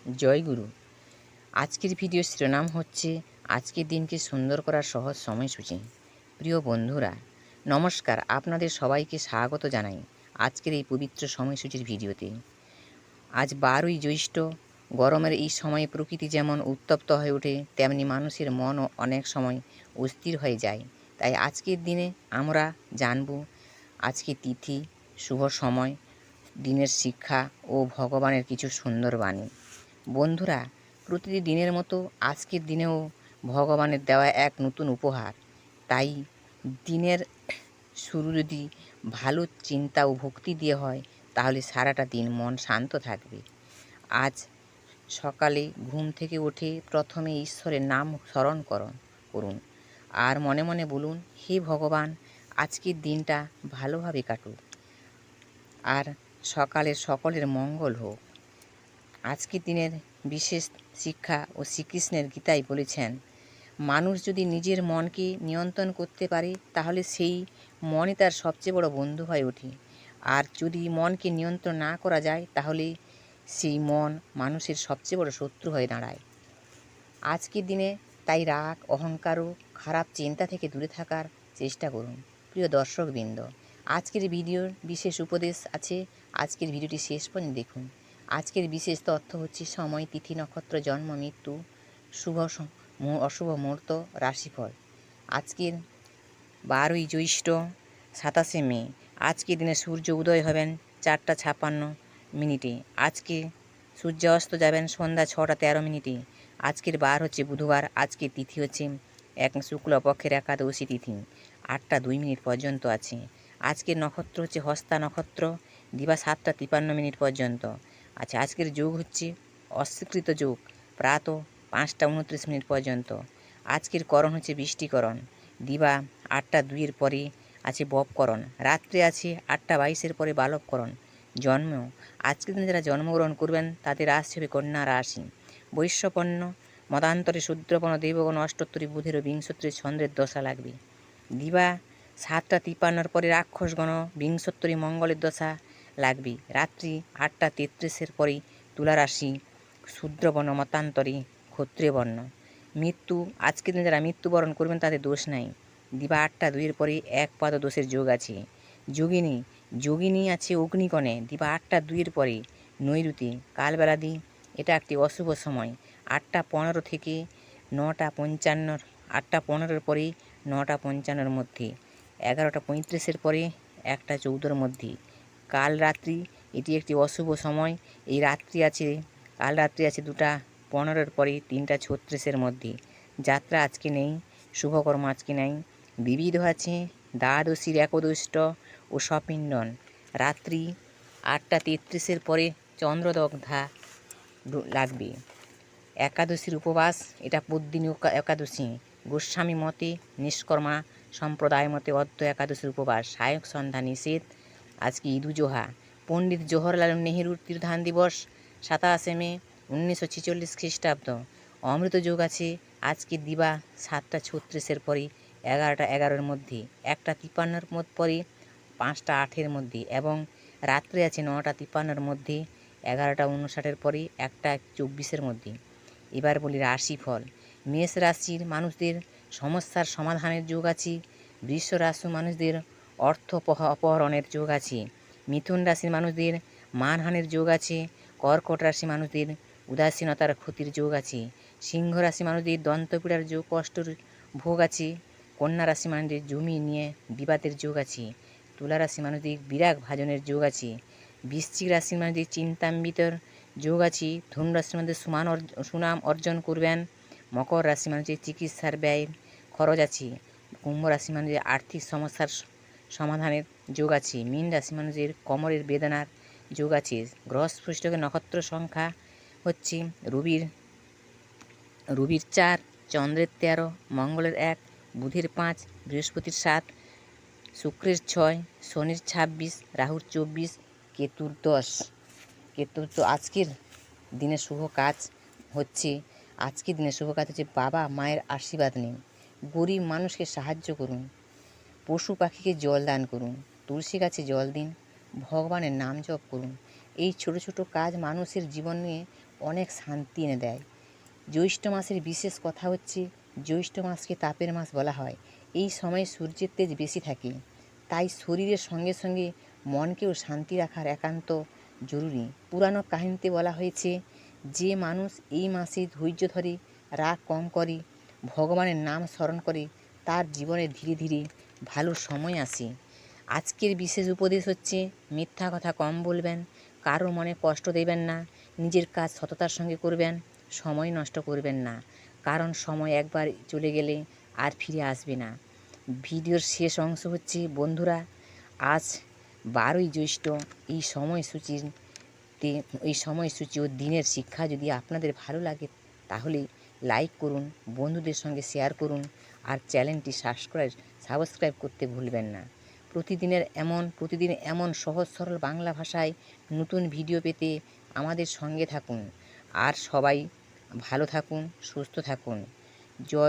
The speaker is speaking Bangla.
জয় গুরু। আজকের ভিডিও শিরোনাম হচ্ছে আজকের দিনকে সুন্দর করার সহজ সময়সূচি। প্রিয় বন্ধুরা, নমস্কার। আপনাদের সবাইকে স্বাগত জানাই আজকের এই পবিত্র সময়সূচির ভিডিওতে। আজ 12ই জ্যৈষ্ঠ। গরমের এই সময়ে প্রকৃতি যেমন উত্তপ্ত হয়ে ওঠে, তেমনি মানুষের মনও অনেক সময় অস্থির হয়ে যায়। তাই আজকের দিনে আমরা জানব আজকে তিথি, শুভ সময়, দিনের শিক্ষা ও ভগবানের কিছু সুন্দর বাণী। বন্ধুরা, প্রতিটি দিনের মতো আজকের দিনেও ভগবানের দেওয়া এক নতুন উপহার। তাই দিনের শুরু যদি ভালো চিন্তা ও ভক্তি দিয়ে হয়, তাহলে সারাটা দিন মন শান্ত থাকবে। আজ সকালে ঘুম থেকে উঠে প্রথমে ঈশ্বরের নাম স্মরণ করুন আর মনে মনে বলুন, হে ভগবান, আজকের দিনটা ভালোভাবে কাটুক আর সকালের সকলের মঙ্গল হোক। আজকের দিনের বিশেষ শিক্ষা ও শ্রীকৃষ্ণের গীতায় বলেছেন, মানুষ যদি নিজের মনকে নিয়ন্ত্রণ করতে পারে, তাহলে সেই মনই তার সবচেয়ে বড় বন্ধু হয়ে ওঠে। আর যদি মনকে নিয়ন্ত্রণ না করা যায়, তাহলে সেই মন মানুষের সবচেয়ে বড় শত্রু হয়ে দাঁড়ায়। আজকের দিনে তাই রাগ, অহংকার ও খারাপ চিন্তা থেকে দূরে থাকার চেষ্টা করুন। প্রিয় দর্শকবৃন্দ, আজকের ভিডিওর বিশেষ উপদেশ আছে। আজকের ভিডিওটি শেষ পর্যন্ত দেখুন। আজকের বিশেষ তথ্য হচ্ছে সময়, তিথি, নক্ষত্র, জন্ম, মৃত্যু, অশুভ মুহূর্ত, রাশিফল। আজকের 12ই জ্যৈষ্ঠ, 27শে মে। আজকের দিনে সূর্য উদয় হবেন 4টা 56 মিনিটে। আজকে সূর্য অস্ত যাবেন সন্ধ্যা 6টা 13 মিনিটে। আজকের বার হচ্ছে বুধবার। আজকের তিথি হচ্ছে শুক্লপক্ষের একাদশী তিথি, 8টা 2 মিনিট পর্যন্ত আছে। আজকের নক্ষত্র হচ্ছে হস্তা নক্ষত্র, দিবা 7টা 53 মিনিট পর্যন্ত। আচ্ছা, আজকের যোগ হচ্ছে অস্বীকৃত যোগ, প্রাত 5টা 29 মিনিট পর্যন্ত। আজকের করণ হচ্ছে বৃষ্টিকরণ, দিবা 8টা 2 পরে আছে বপকরণ, রাত্রে আছে 8টা 22 পরে বালবকরণ। জন্ম, আজকের দিনে যারা জন্মগ্রহণ করবেন তাদের রাশি হবে কন্যা রাশি। বৈশ্যপন্ন, মতান্তরে শূদ্রপন্ন, দেবগণ অষ্টোত্তরী, বুধের ও বিংশোত্তরী চন্দ্রের দশা লাগবে। দিবা 7টা 53 পরে রাক্ষসগণ বিংশোত্তরী মঙ্গলের দশা লাগবে। রাত্রি 8টা 33 পরে তুলা রাশি, শূদ্রবর্ণ, মতান্তরে ক্ষত্রিয় বর্ণ। মৃত্যু, আজকের দিনে যারা মৃত্যুবরণ করবেন তাদের দোষ নাই। দিবা 8টা 2 পরে এক পাদ দোষের যোগ আছে। যোগিনী আছে অগ্নিকণে, দিবা 8টা 2 পরে নৈরুতি, কালবেলাদি। এটা একটি অশুভ সময়। 8টা 15 থেকে 9টা 55, 8টা 15 পরে 9টা 55 মধ্যে, 11টা 35 পরে 1টা 14 মধ্যে। কাল রাত্রি, এটি একটি অশুভ সময়। এই রাত্রি আছে, কাল রাত্রি আছে 2টা 15 পরে 3টা 36 মধ্যে। যাত্রা আজকে নেই, শুভকর্ম আজকে নেই। বিবিধ আছে দ্বাদশীর একদষ্ট ও সপিণ্ডন। রাত্রি 8টা 33 পরে চন্দ্রদগ্ধা লাগবে। একাদশীর উপবাস, এটা পদ্মিনী একাদশী। গোস্বামী মতে, নিষ্কর্মা সম্প্রদায় মতে অদ্য একাদশীর উপবাস। সায়ক সন্ধ্যা নিষেধ। আজকে ঈদুজোহা। পণ্ডিত জওহরলাল নেহেরুর তীর্ধান দিবস, 27শে মে 1946 খ্রিস্টাব্দ। অমৃত যোগ আছে আজকে দিবা 7টা 36 পরে 11টা 11 মধ্যে, 1টা 53 পরে 5টা 8 মধ্যে, এবং রাত্রে আছে 9টা 53 মধ্যে, 11টা 59 পরে 1টা 24 মধ্যে। এবার বলি রাশিফল। মেষ রাশির মানুষদের সমস্যার সমাধানের যোগ আছে। বৃষ রাশির মানুষদের অর্থ অপহরণের যোগ আছে। মিথুন রাশির মানুষদের মানহানির যোগ আছে। কর্কট রাশি মানুষদের উদাসীনতার ক্ষতির যোগ আছে। সিংহ রাশি মানুষদের দন্তপীড়ার যোগ, কষ্টর ভোগ আছে। কন্যা রাশি মানুষদের জমি নিয়ে বিবাদের যোগ আছে। তুলা রাশি মানুষদের বিরাগ ভাজনের যোগ আছে। বৃশ্চিক রাশির মানুষদের চিন্তান্বিতর যোগ আছে। ধনু রাশির মধ্যে সুনাম অর্জন করবেন। মকর রাশি মানুষের চিকিৎসার ব্যয় খরচ আছে। কুম্ভ রাশি মানুষের আর্থিক সমস্যার সমাধানের যোগ আছে। মীন রাশি মানুষের কোমরের বেদনার যোগ আছে। গ্রহ স্পৃষ্টকের নক্ষত্র সংখ্যা হচ্ছে রবির 4, চন্দ্রের 13, মঙ্গলের 1, বুধের 5, বৃহস্পতির 7, শুক্রের 6, শনির 26, রাহুর 24, কেতুর 10। তো আজকের দিনে শুভ কাজ হচ্ছে বাবা মায়ের আশীর্বাদ নিন, গরিব মানুষকে সাহায্য করুন, পশু পাখিকে জল দান করুন, তুলসী গাছে জল দিন, ভগবানের নাম জপ করুন। এই ছোট ছোট কাজ মানুষের জীবনে অনেক শান্তি এনে দেয়। জ্যৈষ্ঠ মাসের বিশেষ কথা হচ্ছে, জ্যৈষ্ঠ মাসকে তাপের মাস বলা হয়। এই সময় সূর্যের তেজ বেশি থাকে, তাই শরীরের সঙ্গে সঙ্গে মনকেও শান্তি রাখার একান্ত জরুরি। পুরানো কাহিনীতে বলা হয়েছে, যে মানুষ এই মাসে ধৈর্য ধরে, রাগ কম করে, ভগবানের নাম স্মরণ করে, তার জীবনে ধীরে ধীরে ভালো সময় আসে। আজকের বিশেষ উপদেশ হচ্ছে, মিথ্যা কথা কম বলবেন, কারো মনে কষ্ট দেবেন না, নিজের কাজ সততার সঙ্গে করবেন, সময় নষ্ট করবেন না, কারণ সময় একবার চলে গেলে আর ফিরে আসবে না। ভিডিওর শেষ অংশ হচ্ছে, বন্ধুরা আজ 12ই জ্যৈষ্ঠ এই সময়সূচি ও দিনের শিক্ষা যদি আপনাদের ভালো লাগে তাহলে লাইক করুন, বন্ধুদের সঙ্গে শেয়ার করুন, আর চ্যানেলটি সাবস্ক্রাইব করতে ভুলবেন না। প্রতিদিন এমন সহজ সরল বাংলা ভাষায় নতুন ভিডিও পেতে আমাদের সঙ্গে থাকুন। আর সবাই ভালো থাকুন, সুস্থ থাকুন। জয়।